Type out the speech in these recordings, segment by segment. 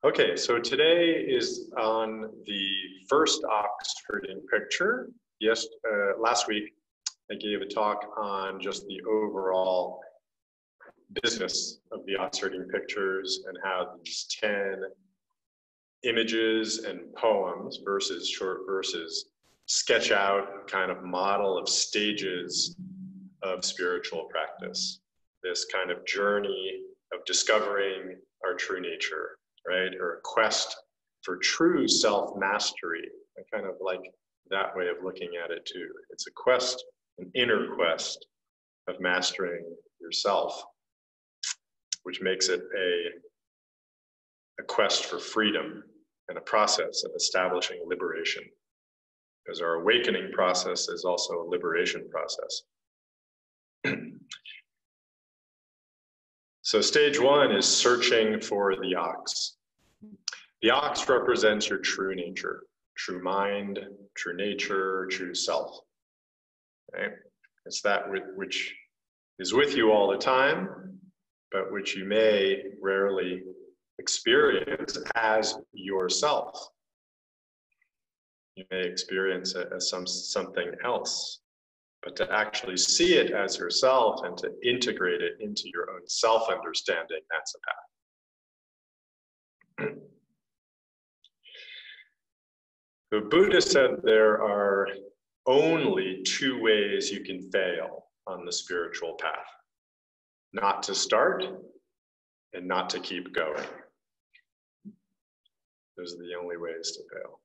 Okay, so today is on the first ox herding picture. Yes, last week I gave a talk on just the overall business of the ox herding pictures and how these 10 images and poems, verses, short verses, sketch out kind of model of stages of spiritual practice. This kind of journey of discovering our true nature, right? Or a quest for true self-mastery. I kind of like that way of looking at it too. It's a quest, an inner quest of mastering yourself, which makes it a quest for freedom and a process of establishing liberation. Because our awakening process is also a liberation process. So stage one is searching for the ox. The ox represents your true nature, true mind, true nature, true self. Okay? It's that which is with you all the time, but which you may rarely experience as yourself. You may experience it as something else. But to actually see it as yourself and to integrate it into your own self-understanding, that's a path. The Buddha said there are only two ways you can fail on the spiritual path: not to start and not to keep going. Those are the only ways to fail.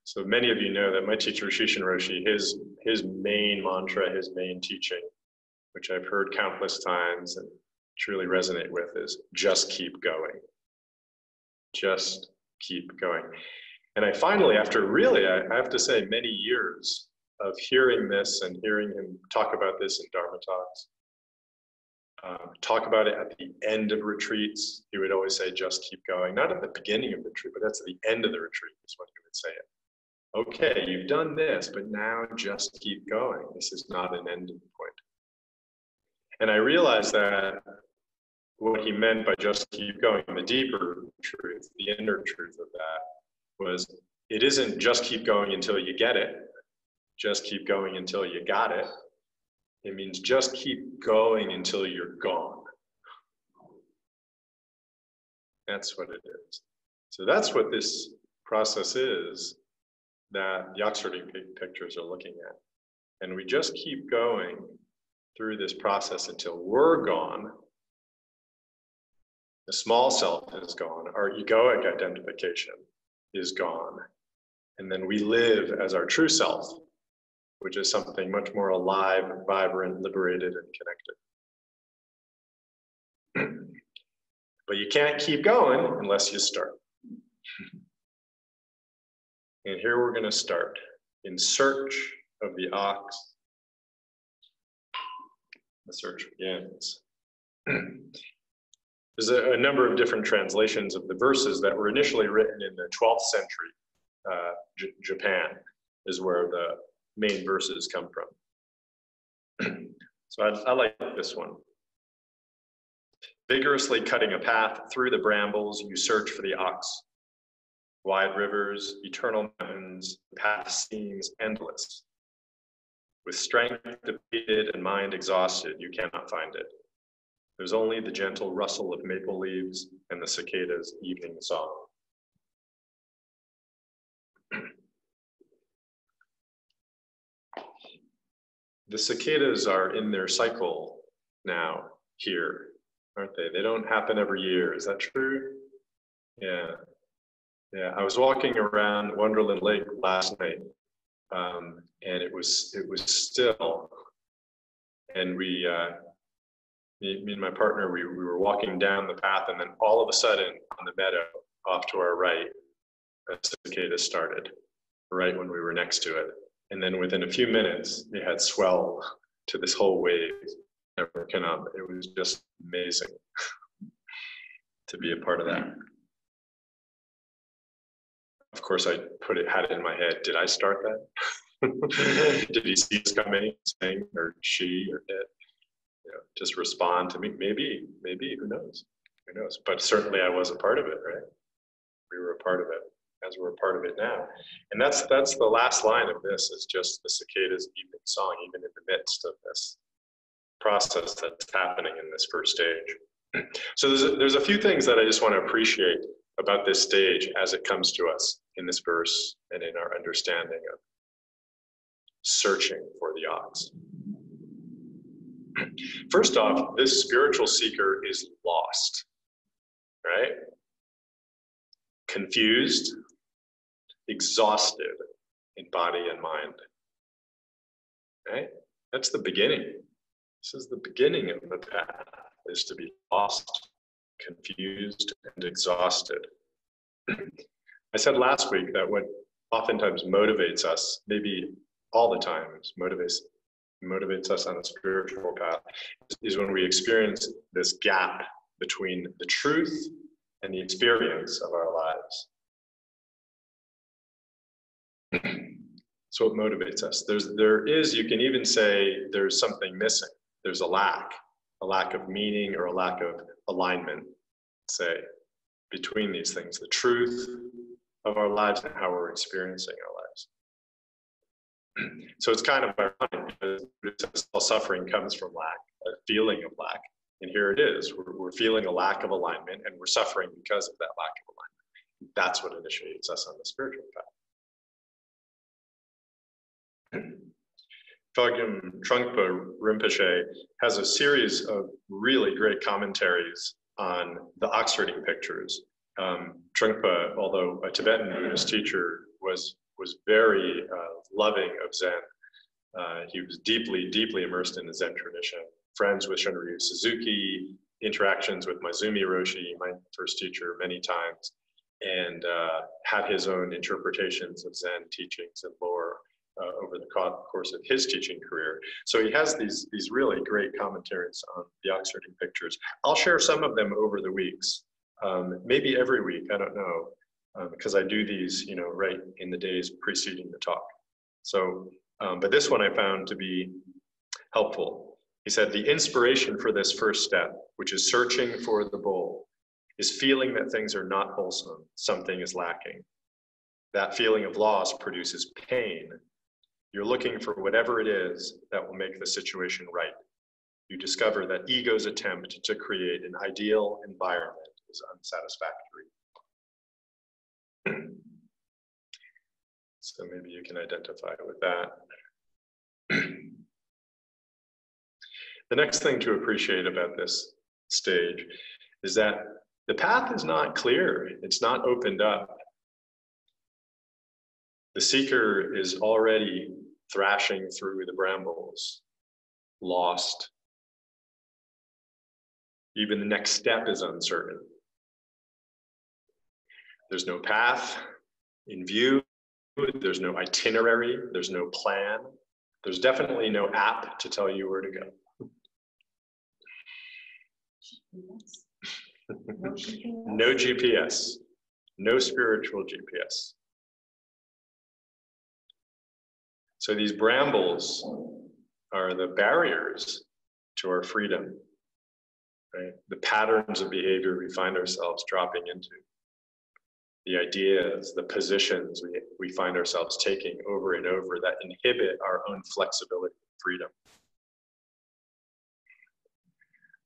So many of you know that my teacher, Shishin Roshi, his main mantra, his main teaching, which I've heard countless times and truly resonate with, is just keep going. Just keep going. And I finally, after really, I have to say, many years of hearing this and hearing him talk about this in Dharma talks, talk about it at the end of retreats, he would always say, just keep going. Not at the beginning of the retreat, but that's at the end of the retreat is when he would say it. Okay, you've done this, but now just keep going. This is not an ending point. And I realized that what he meant by just keep going, the deeper truth, the inner truth of that was, it isn't just keep going until you get it, just keep going until you got it. It means just keep going until you're gone. That's what it is. So that's what this process is that the ox herding pictures are looking at. And we just keep going through this process until we're gone. The small self is gone. Our egoic identification is gone. And then we live as our true self, which is something much more alive, vibrant, liberated, and connected. But you can't keep going unless you start. And here we're going to start. In search of the ox, the search begins. There's a number of different translations of the verses that were initially written in the 12th century. Japan is where the main verses come from. So I like this one. Vigorously cutting a path through the brambles, you search for the ox. Wide rivers, eternal mountains, the path seems endless. With strength depleted and mind exhausted, you cannot find it. There's only the gentle rustle of maple leaves and the cicadas' evening song. The cicadas are in their cycle now here, aren't they? They don't happen every year. Is that true? Yeah. Yeah, I was walking around Wonderland Lake last night, and it was still, and me and my partner, we were walking down the path, and then all of a sudden, on the meadow off to our right, a cicada started, right when we were next to it, and then within a few minutes, it had swelled to this whole wave. It was just amazing to be a part of that. Of course, I had it in my head. Did I start that? Did he see us coming, saying, or she, or it? Just respond to me? Maybe, who knows? Who knows? But certainly I was a part of it, right? We were a part of it, as we're a part of it now. And that's the last line of this, is just the cicadas evening song, even in the midst of this process that's happening in this first stage. So there's a few things that I just want to appreciate about this stage as it comes to us in this verse and in our understanding of searching for the ox. First off, this spiritual seeker is lost, right? Confused, exhausted in body and mind, right? That's the beginning. This is the beginning of the path, is to be lost, confused, and exhausted. I said last week that what oftentimes motivates us, maybe all the time, motivates us on a spiritual path, is when we experience this gap between the truth and the experience of our lives. So what motivates us? You can even say there's something missing. There's a lack of meaning or a lack of alignment, say, between these things, the truth of our lives and how we're experiencing our lives. So it's kind of ironic, because all suffering comes from lack, a feeling of lack. And here it is, we're feeling a lack of alignment, and we're suffering because of that lack of alignment. That's what initiates us on the spiritual path. Chogyam Trungpa Rinpoche has a series of really great commentaries on the ox herding pictures. Trungpa, although a Tibetan Buddhist teacher, was very loving of Zen. He was deeply, deeply immersed in the Zen tradition, friends with Shunryu Suzuki, interactions with Maizumi Roshi, my first teacher, many times, and had his own interpretations of Zen teachings and lore over the course of his teaching career. So he has these really great commentaries on the ox herding pictures. I'll share some of them over the weeks, maybe every week, I don't know, because I do these, right in the days preceding the talk. So, but this one I found to be helpful. He said, the inspiration for this first step, which is searching for the bowl, is feeling that things are not wholesome, something is lacking. That feeling of loss produces pain. You're looking for whatever it is that will make the situation right. You discover that ego's attempt to create an ideal environment is unsatisfactory. So maybe you can identify with that. The next thing to appreciate about this stage is that the path is not clear. It's not opened up. The seeker is already thrashing through the brambles, lost. Even the next step is uncertain. There's no path in view. There's no itinerary. There's no plan. There's definitely no app to tell you where to go. No GPS. No spiritual GPS. So these brambles are the barriers to our freedom, right? The patterns of behavior we find ourselves dropping into. The ideas, the positions we find ourselves taking over and over that inhibit our own flexibility and freedom.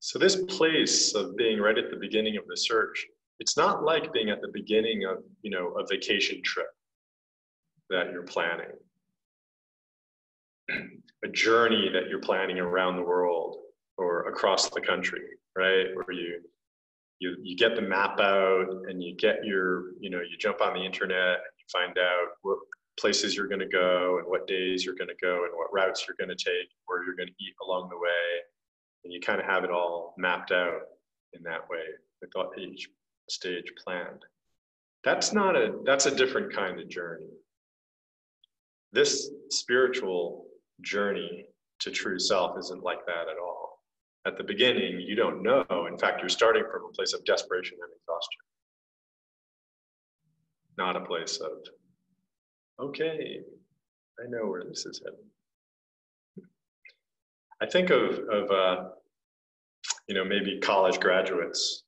So this place of being right at the beginning of the search, it's not like being at the beginning of, a vacation trip that you're planning. A journey that you're planning around the world or across the country, right? Where you get the map out and you get you jump on the internet and you find out what places you're going to go and what days you're going to go and what routes you're going to take, where you're going to eat along the way. And you kind of have it all mapped out in that way with each stage planned. That's a different kind of journey. This spiritual journey to true self isn't like that at all. At the beginning, you don't know. In fact, you're starting from a place of desperation and exhaustion. Not a place of, okay, I know where this is heading. I think of maybe college graduates,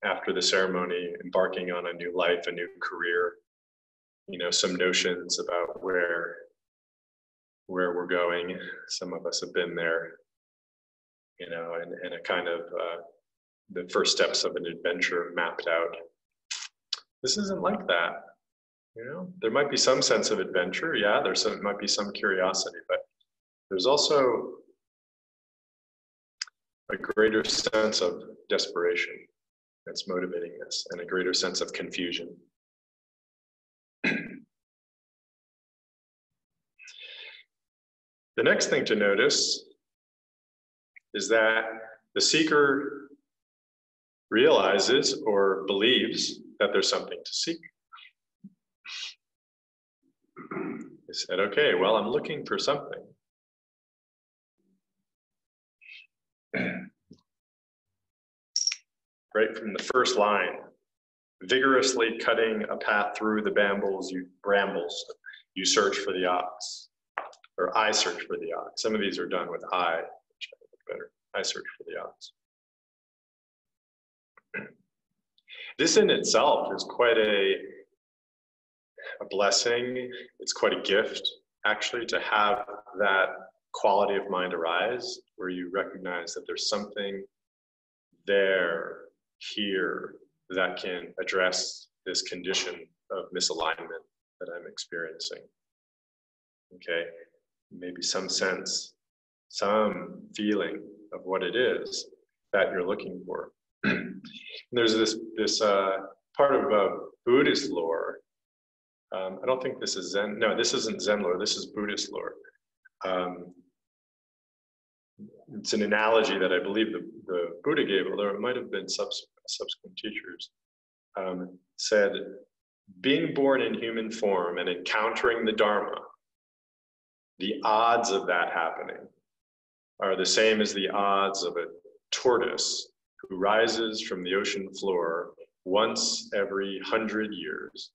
after the ceremony, embarking on a new life, a new career, some notions about where we're going. Some of us have been there, and a kind of the first steps of an adventure mapped out. This isn't like that. There might be some sense of adventure. Yeah, might be some curiosity, but there's also a greater sense of desperation that's motivating this, and a greater sense of confusion. The next thing to notice is that the seeker realizes or believes that there's something to seek. They said, okay, well, I'm looking for something. Right from the first line, vigorously cutting a path through the brambles, you search for the ox, or I search for the ox. Some of these are done with I, which I like better. I search for the ox. This in itself is quite a blessing. It's quite a gift, actually, to have that quality of mind arise, where you recognize that there's something there, here, that can address this condition of misalignment that I'm experiencing. Okay, maybe some sense, some feeling of what it is that you're looking for. There's this part of Buddhist lore. I don't think this is Zen. No, this isn't Zen lore. This is Buddhist lore. It's an analogy that I believe the Buddha gave, although it might have been subsequent teachers, said, being born in human form and encountering the dharma, the odds of that happening are the same as the odds of a tortoise who rises from the ocean floor once every 100 years,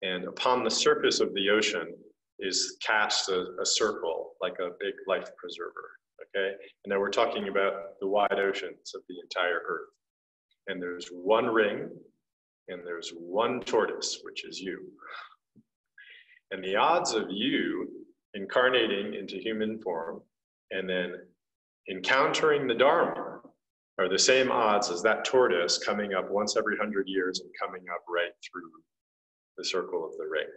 and upon the surface of the ocean is cast a circle like a big life preserver. Okay, and now we're talking about the wide oceans of the entire earth. And there's one ring, and there's one tortoise, which is you. And the odds of you incarnating into human form and then encountering the dharma are the same odds as that tortoise coming up once every 100 years and coming up right through the circle of the ring.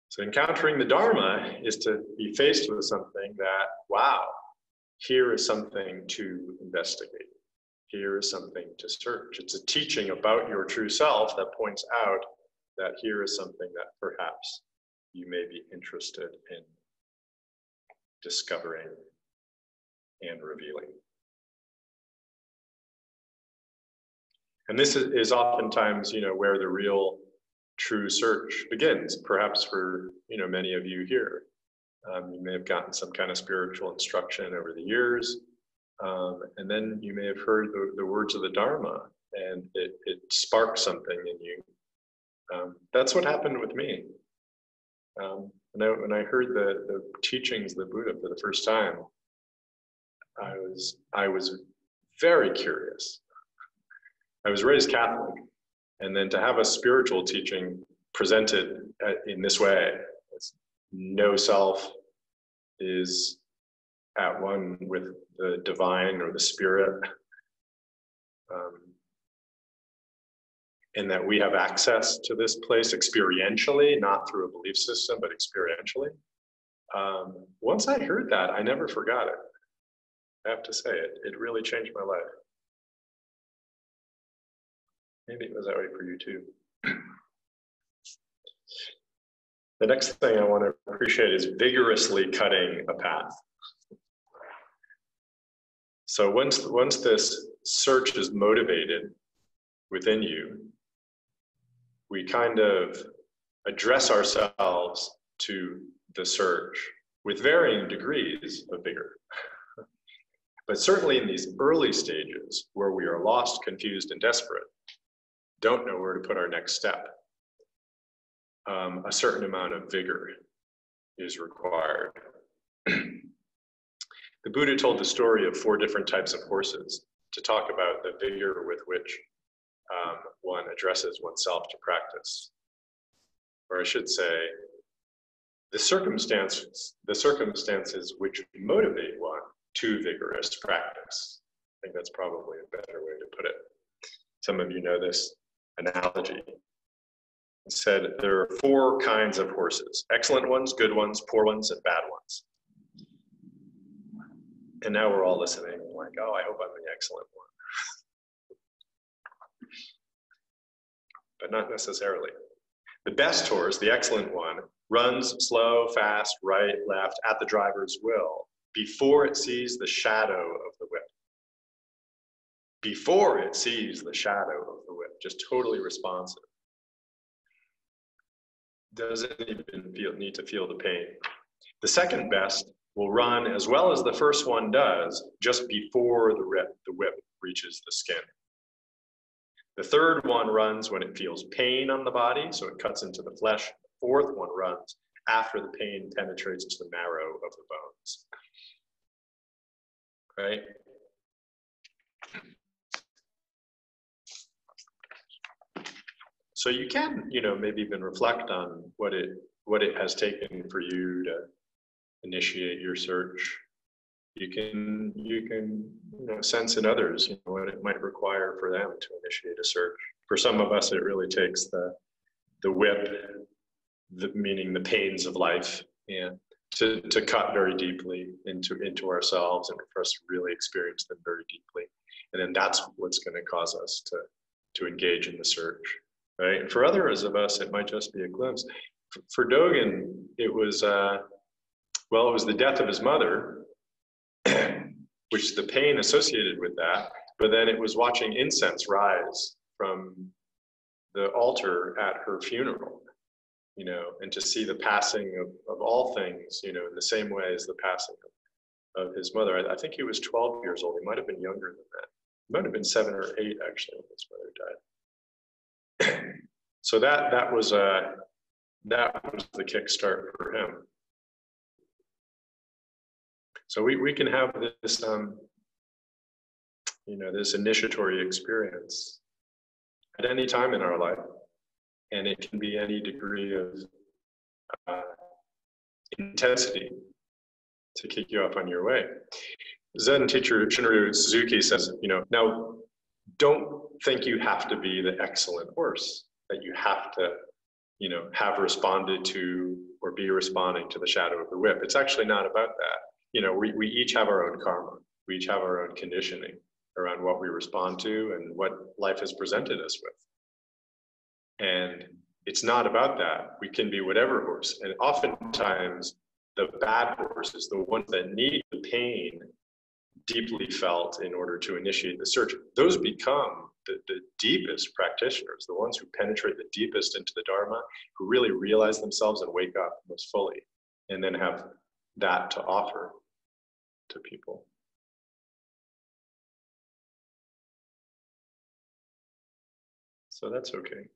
So encountering the dharma is to be faced with something that, wow, here is something to investigate. Here is something to search. It's a teaching about your true self that points out that here is something that perhaps you may be interested in discovering and revealing. And this is oftentimes, where the real true search begins, perhaps for, many of you here. You may have gotten some kind of spiritual instruction over the years, and then you may have heard the words of the Dharma, and it sparked something in you. That's what happened with me. When I heard the teachings of the Buddha for the first time, I was very curious. I was raised Catholic, and then to have a spiritual teaching presented in this way, it's no self is at one with the divine or the spirit, and that we have access to this place experientially, not through a belief system, but experientially. Once I heard that, I never forgot it. I have to say, it really changed my life. Maybe it was that way for you too. The next thing I want to appreciate is vigorously cutting a path. So once this search is motivated within you, we kind of address ourselves to the search with varying degrees of vigor. But certainly in these early stages where we are lost, confused, and desperate, don't know where to put our next step, a certain amount of vigor is required. The Buddha told the story of 4 different types of horses to talk about the vigor with which one addresses oneself to practice. Or I should say, the circumstances which motivate one to vigorous practice. I think that's probably a better way to put it. Some of you know this analogy. It said there are 4 kinds of horses: excellent ones, good ones, poor ones, and bad ones. And now we're all listening like, oh, I hope I'm the excellent one. But not necessarily. The best horse, the excellent one, runs slow, fast, right, left, at the driver's will, before it sees the shadow of the whip. Before it sees the shadow of the whip, just totally responsive. Doesn't even need to feel the pain. The second best will run as well as the first one does, just before the whip reaches the skin. The third one runs when it feels pain on the body, so it cuts into the flesh. The fourth one runs after the pain penetrates to the marrow of the bones. Right? So you can, maybe even reflect on what it has taken for you to initiate your search. You can sense in others, what it might require for them to initiate a search. For some of us, it really takes the whip, meaning the pains of life, and to cut very deeply into ourselves and for us to really experience them very deeply. And then that's what's going to cause us to engage in the search, right? And for others of us, it might just be a glimpse. For Dogen, it was the death of his mother, which the pain associated with that, but then it was watching incense rise from the altar at her funeral, and to see the passing of all things, in the same way as the passing of his mother. I think he was 12 years old. He might have been younger than that. He might have been 7 or 8, actually, when his mother died. So that was the kickstart for him. So we can have this, this initiatory experience at any time in our life, and it can be any degree of intensity to kick you up on your way. Zen teacher Shunryu Suzuki says, now don't think you have to be the excellent horse, that you have to, have responded to or be responding to the shadow of the whip. It's actually not about that. We each have our own karma. We each have our own conditioning around what we respond to and what life has presented us with. And it's not about that. We can be whatever horse. And oftentimes, the bad horses, the ones that need the pain deeply felt in order to initiate the search, those become the deepest practitioners, the ones who penetrate the deepest into the dharma, who really realize themselves and wake up most fully, and then have that to offer to people. So that's okay.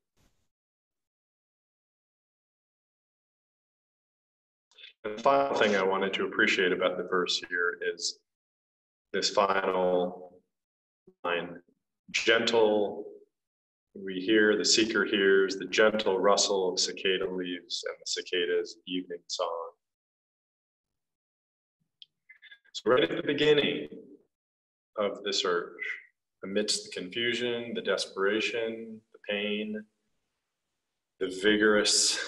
And the final thing I wanted to appreciate about the verse here is this final line: gentle, we hear, the seeker hears the gentle rustle of cicada leaves and the cicada's evening song. So right at the beginning of the search, amidst the confusion, the desperation, the pain, the vigorous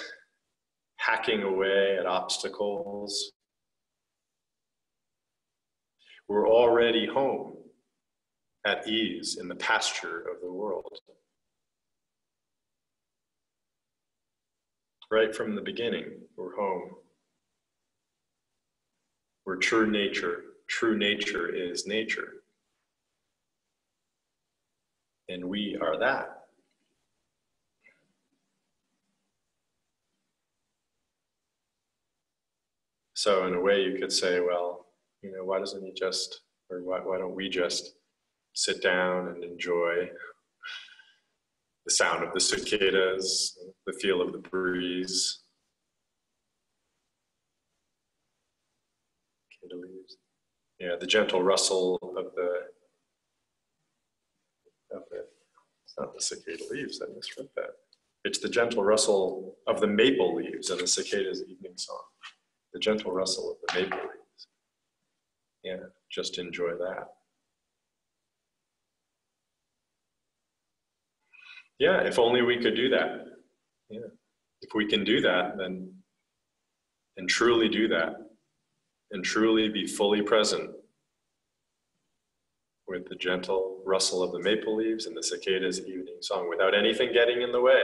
hacking away at obstacles, we're already home, at ease in the pasture of the world. Right from the beginning, we're home. We're true nature. True nature is nature. And we are that. So in a way you could say, well, why doesn't he just, or why don't we just sit down and enjoy the sound of the cicadas, the feel of the breeze, cicada leaves. Yeah, the gentle rustle of the, it's not the cicada leaves, I misread that. It's the gentle rustle of the maple leaves in the cicada's evening song. The gentle rustle of the maple leaves. Yeah, just enjoy that. Yeah, if only we could do that. Yeah, if we can do that, then, and truly do that, and truly be fully present with the gentle rustle of the maple leaves and the cicada's evening song, without anything getting in the way,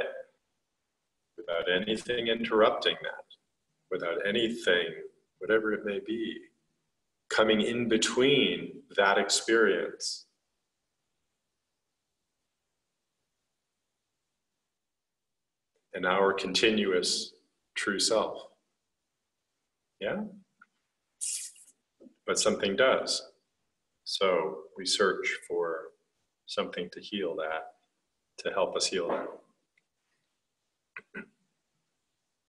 without anything interrupting that, without anything, whatever it may be, coming in between that experience and our continuous true self. Yeah? But something does. So we search for something to heal that, to help us heal that.